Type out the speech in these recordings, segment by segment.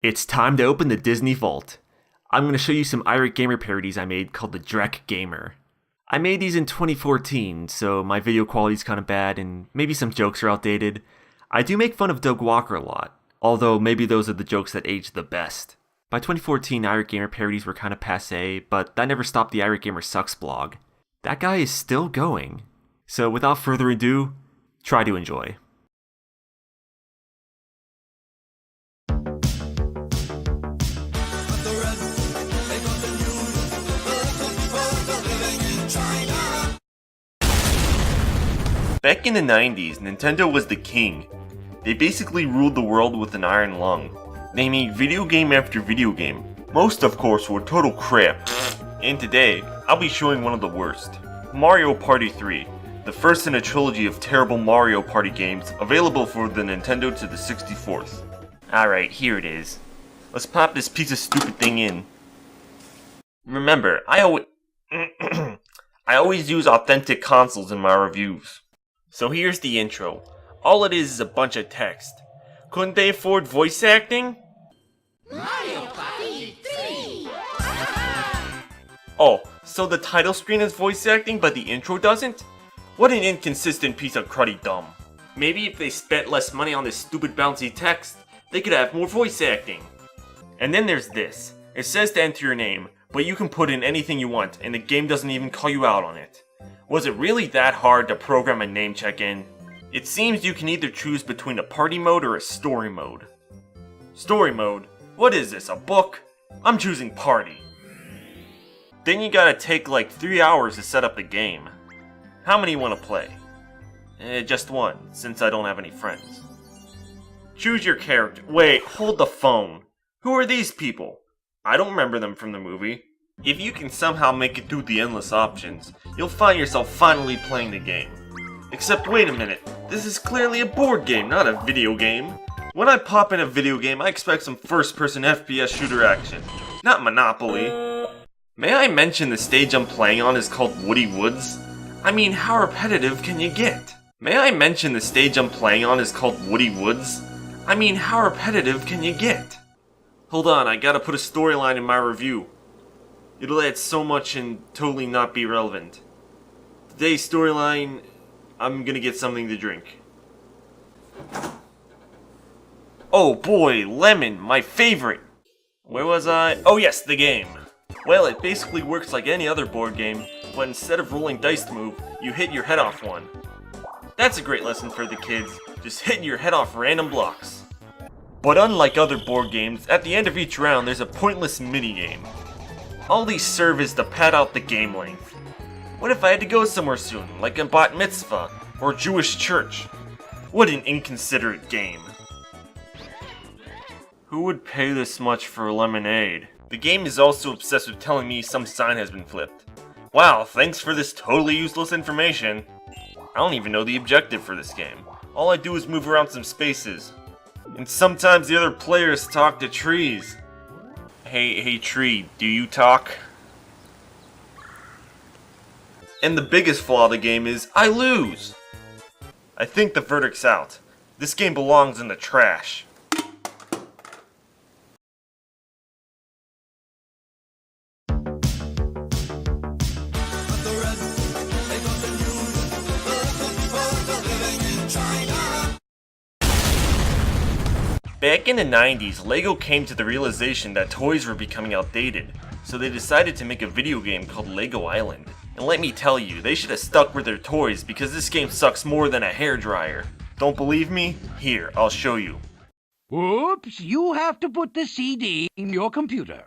It's time to open the Disney Vault. I'm going to show you some Irate Gamer parodies I made called the Dreck Gamer. I made these in 2014, so my video quality's kind of bad and maybe some jokes are outdated. I do make fun of Doug Walker a lot, although maybe those are the jokes that age the best. By 2014, Irate Gamer parodies were kind of passé, but that never stopped the Irate Gamer Sucks blog. That guy is still going. So without further ado, try to enjoy. Back in the 90s, Nintendo was the king. They basically ruled the world with an iron lung. They made video game after video game. Most, of course, were total crap. And today, I'll be showing one of the worst. Mario Party 3, the first in a trilogy of terrible Mario Party games available for the Nintendo to the 64th. Alright, here it is. Let's pop this piece of stupid thing in. Remember, I always use authentic consoles in my reviews. So here's the intro. All it is a bunch of text. Couldn't they afford voice acting? Mario Party 3! Oh, so the title screen is voice acting but the intro doesn't? What an inconsistent piece of cruddy dumb. Maybe if they spent less money on this stupid bouncy text, they could have more voice acting. And then there's this. It says to enter your name, but you can put in anything you want and the game doesn't even call you out on it. Was it really that hard to program a name check-in? It seems you can either choose between a party mode or a story mode. Story mode? What is this, a book? I'm choosing party. Then you gotta take like 3 hours to set up the game. How many want to play? Just one, since I don't have any friends. Choose your character. Wait, hold the phone. Who are these people? I don't remember them from the movie. If you can somehow make it through the endless options, you'll find yourself finally playing the game. Except wait a minute, this is clearly a board game, not a video game. When I pop in a video game, I expect some first-person FPS shooter action, not Monopoly. May I mention the stage I'm playing on is called Woody Woods? I mean, how repetitive can you get? May I mention the stage I'm playing on is called Woody Woods? I mean, how repetitive can you get? Hold on, I gotta put a storyline in my review. It'll add so much and totally not be relevant. Today's storyline, I'm gonna get something to drink. Oh boy, lemon, my favorite! Where was I? Oh yes, the game. Well, it basically works like any other board game, but instead of rolling dice to move, you hit your head off one. That's a great lesson for the kids, just hitting your head off random blocks. But unlike other board games, at the end of each round there's a pointless minigame. All these serve is to pad out the game length. What if I had to go somewhere soon, like a bat mitzvah, or Jewish church? What an inconsiderate game. Who would pay this much for lemonade? The game is also obsessed with telling me some sign has been flipped. Wow, thanks for this totally useless information. I don't even know the objective for this game. All I do is move around some spaces. And sometimes the other players talk to trees. Hey tree, do you talk? And the biggest flaw of the game is, I lose! I think the verdict's out. This game belongs in the trash. Back in the 90s, LEGO came to the realization that toys were becoming outdated, so they decided to make a video game called Lego Island. And let me tell you, they should have stuck with their toys because this game sucks more than a hairdryer. Don't believe me? Here, I'll show you. Oops, you have to put the CD in your computer.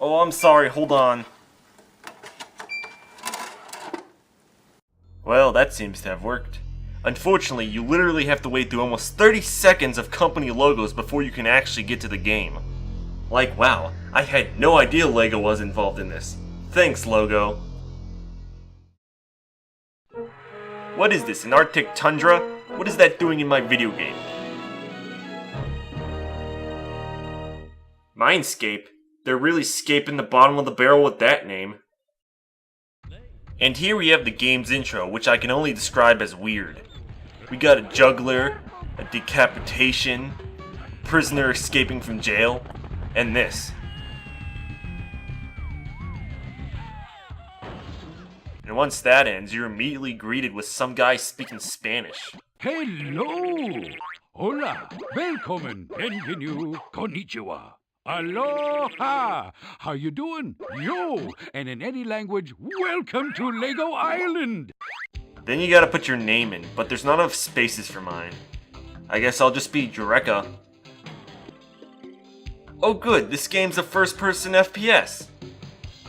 Oh, I'm sorry, hold on. Well, that seems to have worked. Unfortunately, you literally have to wait through almost 30 seconds of company logos before you can actually get to the game. Like, wow, I had no idea LEGO was involved in this. Thanks, logo. What is this, an Arctic tundra? What is that doing in my video game? Mindscape? They're really scaping the bottom of the barrel with that name. And here we have the game's intro, which I can only describe as weird. We got a juggler, a decapitation, prisoner escaping from jail, and this. And once that ends, you're immediately greeted with some guy speaking Spanish. Hello. Hola. Welcome. Bienvenue. Konnichiwa. Aloha. How you doing? Yo. And in any language, welcome to Lego Island. Then you gotta put your name in, but there's not enough spaces for mine. I guess I'll just be Dreck. Oh good, this game's a first-person FPS.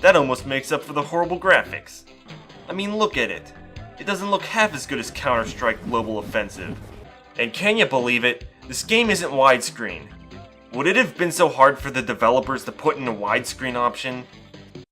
That almost makes up for the horrible graphics. I mean, look at it. It doesn't look half as good as Counter-Strike Global Offensive. And can you believe it? This game isn't widescreen. Would it have been so hard for the developers to put in a widescreen option?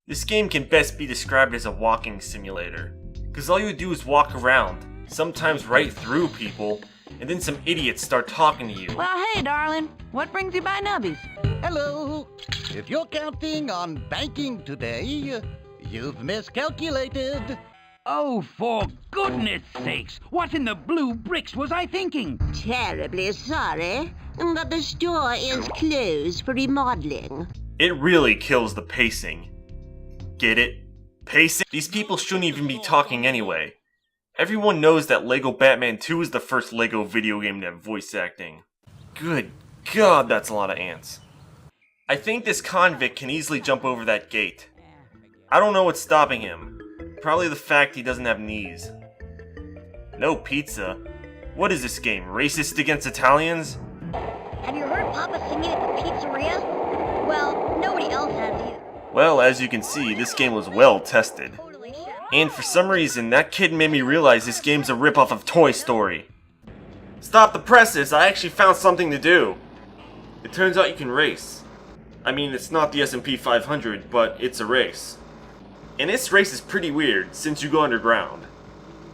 This game can best be described as a walking simulator. Cause all you do is walk around, sometimes right through people, and then some idiots start talking to you. Well, hey, darling. What brings you by Nubbies? Hello. If you're counting on banking today, you've miscalculated. Oh, for goodness sakes. What in the blue bricks was I thinking? Terribly sorry, but the store is closed for remodeling. It really kills the pacing. Get it? Pacing? These people shouldn't even be talking anyway. Everyone knows that Lego Batman 2 is the first Lego video game to have voice acting. Good God, that's a lot of ants. I think this convict can easily jump over that gate. I don't know what's stopping him. Probably the fact he doesn't have knees. No pizza? What is this game, racist against Italians? Have you heard Papa singing at the pizzeria? Well, nobody else has either. Well, as you can see, this game was well tested. And for some reason, that kid made me realize this game's a ripoff of Toy Story. Stop the presses, I actually found something to do. It turns out you can race. I mean, it's not the S&P 500, but it's a race. And this race is pretty weird, since you go underground,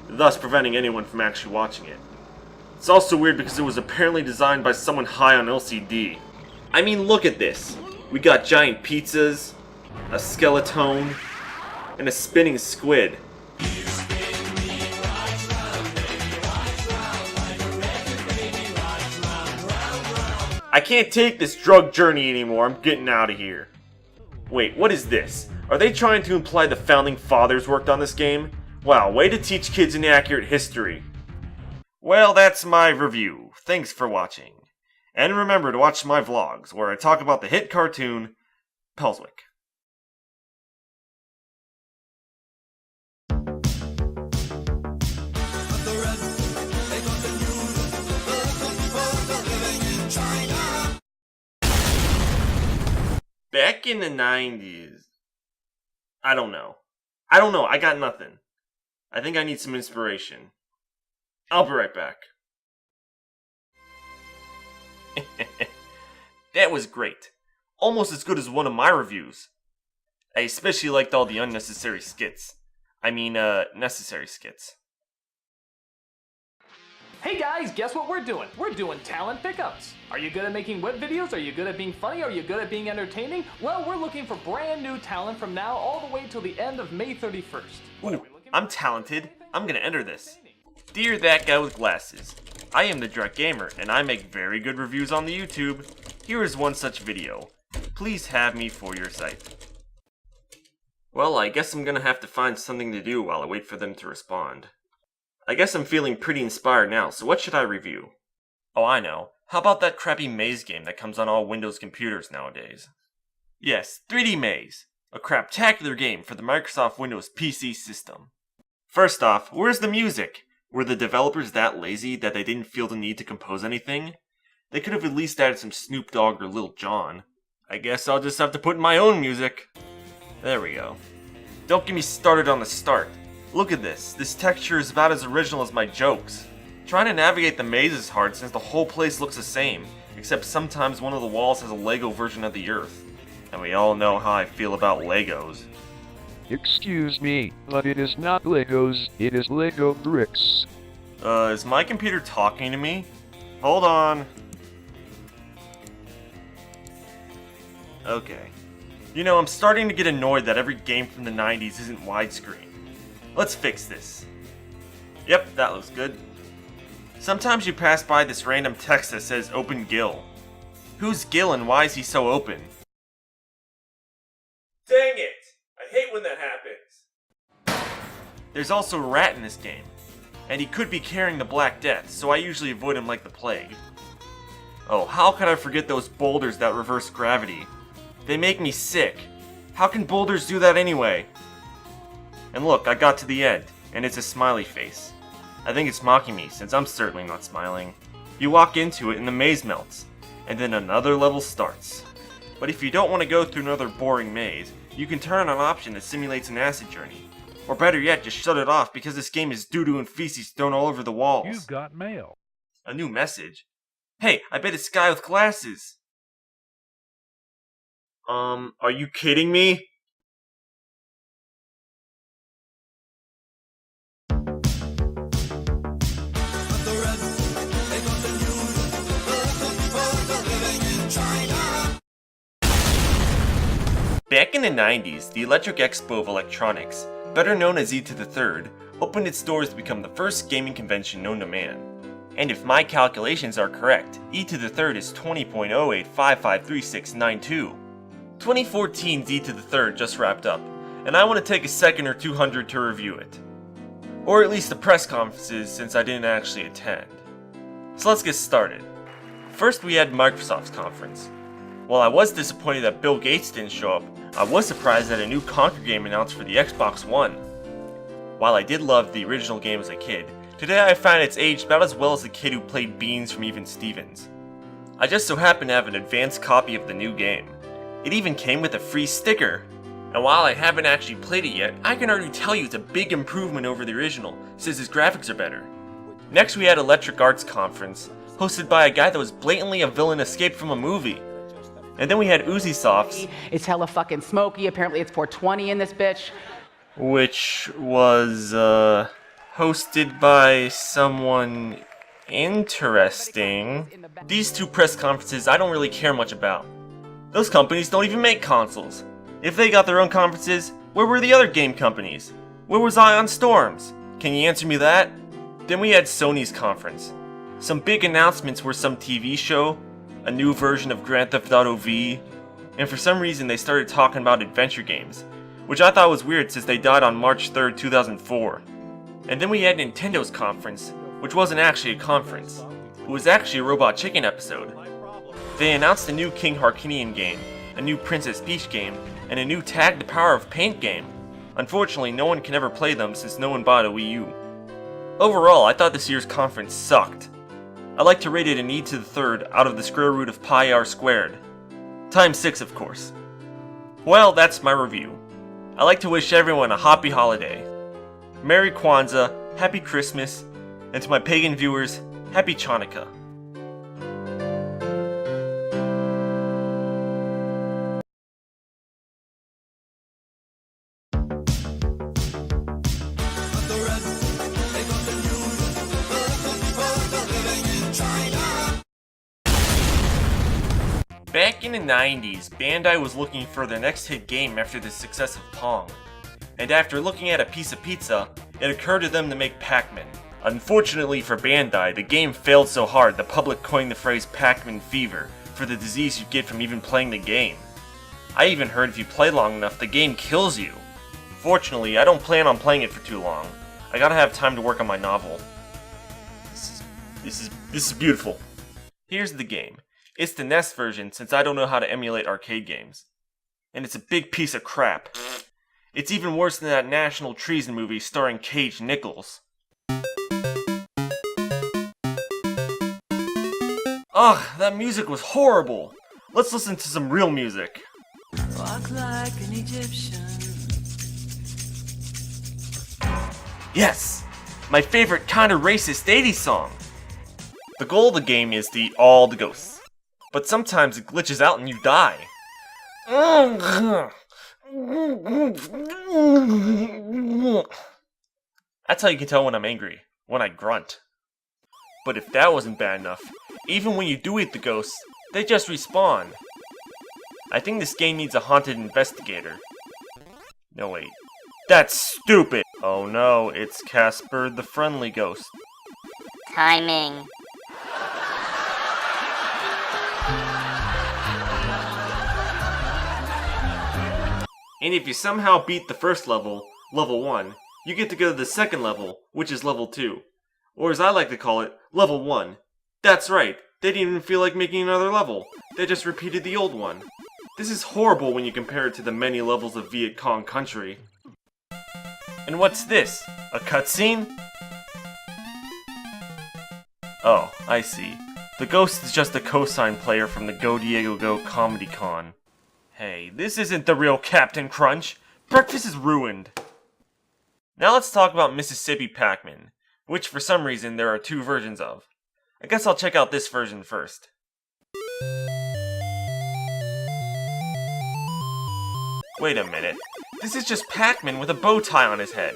thus preventing anyone from actually watching it. It's also weird because it was apparently designed by someone high on LCD. I mean, look at this. We got giant pizzas, a skeleton, and a spinning squid. I can't take this drug journey anymore, I'm getting out of here. Wait, what is this? Are they trying to imply the founding fathers worked on this game? Wow, way to teach kids inaccurate history. Well, that's my review. Thanks for watching. And remember to watch my vlogs, where I talk about the hit cartoon, Pelswick. Back in the 90s... I don't know, I got nothing. I think I need some inspiration. I'll be right back. That was great. Almost as good as one of my reviews. I especially liked all the unnecessary skits. I mean, necessary skits. Hey guys, guess what we're doing? We're doing talent pickups. Are you good at making web videos? Are you good at being funny? Are you good at being entertaining? Well, we're looking for brand new talent from now all the way till the end of May 31st. Ooh, I'm talented. I'm gonna enter this. Dear that guy with glasses, I am the Irate Gamer, and I make very good reviews on the YouTube. Here is one such video. Please have me for your site. Well, I guess I'm gonna have to find something to do while I wait for them to respond. I guess I'm feeling pretty inspired now, so what should I review? Oh, I know. How about that crappy maze game that comes on all Windows computers nowadays? Yes, 3D Maze. A craptacular game for the Microsoft Windows PC system. First off, where's the music? Were the developers that lazy that they didn't feel the need to compose anything? They could have at least added some Snoop Dogg or Lil Jon. I guess I'll just have to put in my own music. There we go. Don't get me started on the start. Look at this. This texture is about as original as my jokes. Trying to navigate the maze is hard since the whole place looks the same, except sometimes one of the walls has a Lego version of the Earth. And we all know how I feel about Legos. Excuse me, but it is not Legos, it is Lego bricks. Is my computer talking to me? Hold on. Okay. You know, I'm starting to get annoyed that every game from the 90s isn't widescreen. Let's fix this. Yep, that looks good. Sometimes you pass by this random text that says Open Gill. Who's Gil and why is he so open? Dang it! I hate when that happens! There's also a rat in this game, and he could be carrying the Black Death, so I usually avoid him like the plague. Oh, how could I forget those boulders that reverse gravity? They make me sick. How can boulders do that anyway? And look, I got to the end, and it's a smiley face. I think it's mocking me, since I'm certainly not smiling. You walk into it and the maze melts, and then another level starts. But if you don't want to go through another boring maze, you can turn on an option that simulates an acid journey. Or better yet, just shut it off because this game is doo-doo and feces thrown all over the walls. You've got mail. A new message? Hey, I bet it's a guy with glasses. Are you kidding me? Back in the 90s, the Electric Expo of Electronics, better known as E to the Third, opened its doors to become the first gaming convention known to man. And if my calculations are correct, E to the Third is 20.08553692. 2014's E to the Third just wrapped up, and I want to take a second or 200 to review it. Or at least the press conferences, since I didn't actually attend. So let's get started. First we had Microsoft's conference. While I was disappointed that Bill Gates didn't show up, I was surprised that a new Conquer game announced for the Xbox One. While I did love the original game as a kid, today I find it's aged about as well as the kid who played Beans from Even Stevens. I just so happen to have an advanced copy of the new game. It even came with a free sticker. And while I haven't actually played it yet, I can already tell you it's a big improvement over the original, since its graphics are better. Next we had Electric Arts Conference, hosted by a guy that was blatantly a villain escaped from a movie. And then we had Uzisoft's, It's hella fucking smoky. Apparently it's 420 in this bitch. which was, hosted by someone interesting. These two press conferences I don't really care much about. Those companies don't even make consoles. If they got their own conferences, where were the other game companies? Where was Ion Storms? Can you answer me that? Then we had Sony's conference. Some big announcements were some TV show, a new version of Grand Theft Auto V, and for some reason they started talking about adventure games, which I thought was weird since they died on March 3rd, 2004. And then we had Nintendo's conference, which wasn't actually a conference. It was actually a Robot Chicken episode. They announced a new King Harkinian game, a new Princess Peach game, and a new Tag the Power of Paint game. Unfortunately, no one can ever play them since no one bought a Wii U. Overall, I thought this year's conference sucked. I like to rate it an E to the third out of the square root of pi r squared. Times 6, of course. Well, that's my review. I like to wish everyone a happy holiday. Merry Kwanzaa, Happy Christmas, and to my pagan viewers, Happy Chanukah. Back in the 90s, Bandai was looking for their next hit game after the success of Pong. And after looking at a piece of pizza, it occurred to them to make PacMan. Unfortunately for Bandai, the game failed so hard the public coined the phrase PacMan fever for the disease you get from even playing the game. I even heard if you play long enough, the game kills you. Fortunately, I don't plan on playing it for too long. I gotta have time to work on my novel. This is beautiful. Here's the game. It's the NES version since I don't know how to emulate arcade games. And it's a big piece of crap. It's even worse than that National Treason movie starring Cage Nichols. Ugh, that music was horrible. Let's listen to some real music. Walk like an Egyptian. Yes! My favorite kind of racist 80s song! The goal of the game is to eat all the ghosts. But sometimes it glitches out and you die. That's how you can tell when I'm angry, when I grunt. But if that wasn't bad enough, even when you do eat the ghosts, they just respawn. I think this game needs a haunted investigator. No wait, that's stupid! Oh no, it's Casper the Friendly Ghost. Timing. And if you somehow beat the first level, level 1, you get to go to the second level, which is level 2. Or as I like to call it, level 1. That's right, they didn't even feel like making another level. They just repeated the old one. This is horrible when you compare it to the many levels of Viet Cong country. And what's this? A cutscene? Oh, I see. The ghost is just a cosign player from the Go Diego Go Comedy Con. Hey, this isn't the real Captain Crunch! Breakfast is ruined! Now let's talk about Mississippi PacMan, which for some reason there are 2 versions of. I guess I'll check out this version first. Wait a minute. This is just PacMan with a bow tie on his head.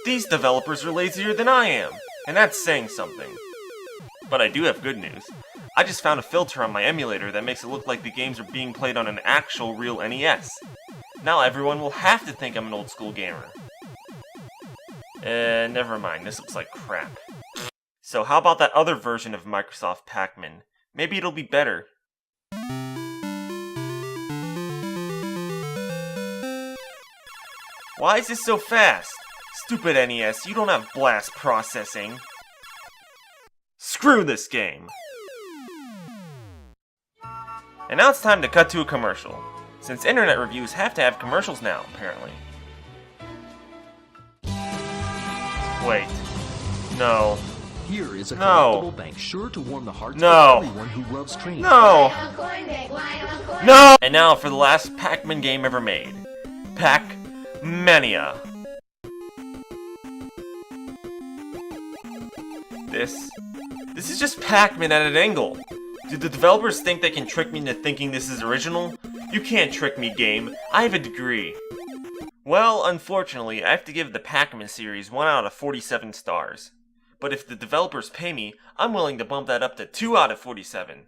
These developers are lazier than I am, and that's saying something. But I do have good news. I just found a filter on my emulator that makes it look like the games are being played on an actual real NES. Now everyone will have to think I'm an old school gamer. Never mind, this looks like crap. So how about that other version of Microsoft PacMan? Maybe it'll be better. Why is this so fast? Stupid NES, you don't have blast processing. Screw this game! And now it's time to cut to a commercial, since internet reviews have to have commercials now, apparently. Wait. No. Here is a No. collectible bank sure to warm the hearts No. of everyone who loves training. No! No! And now for the last PacMan game ever made. PacMania. This is just PacMan at an angle. Do the developers think they can trick me into thinking this is original? You can't trick me, game. I have a degree. Well, unfortunately, I have to give the PacMan series 1 out of 47 stars. But if the developers pay me, I'm willing to bump that up to 2 out of 47.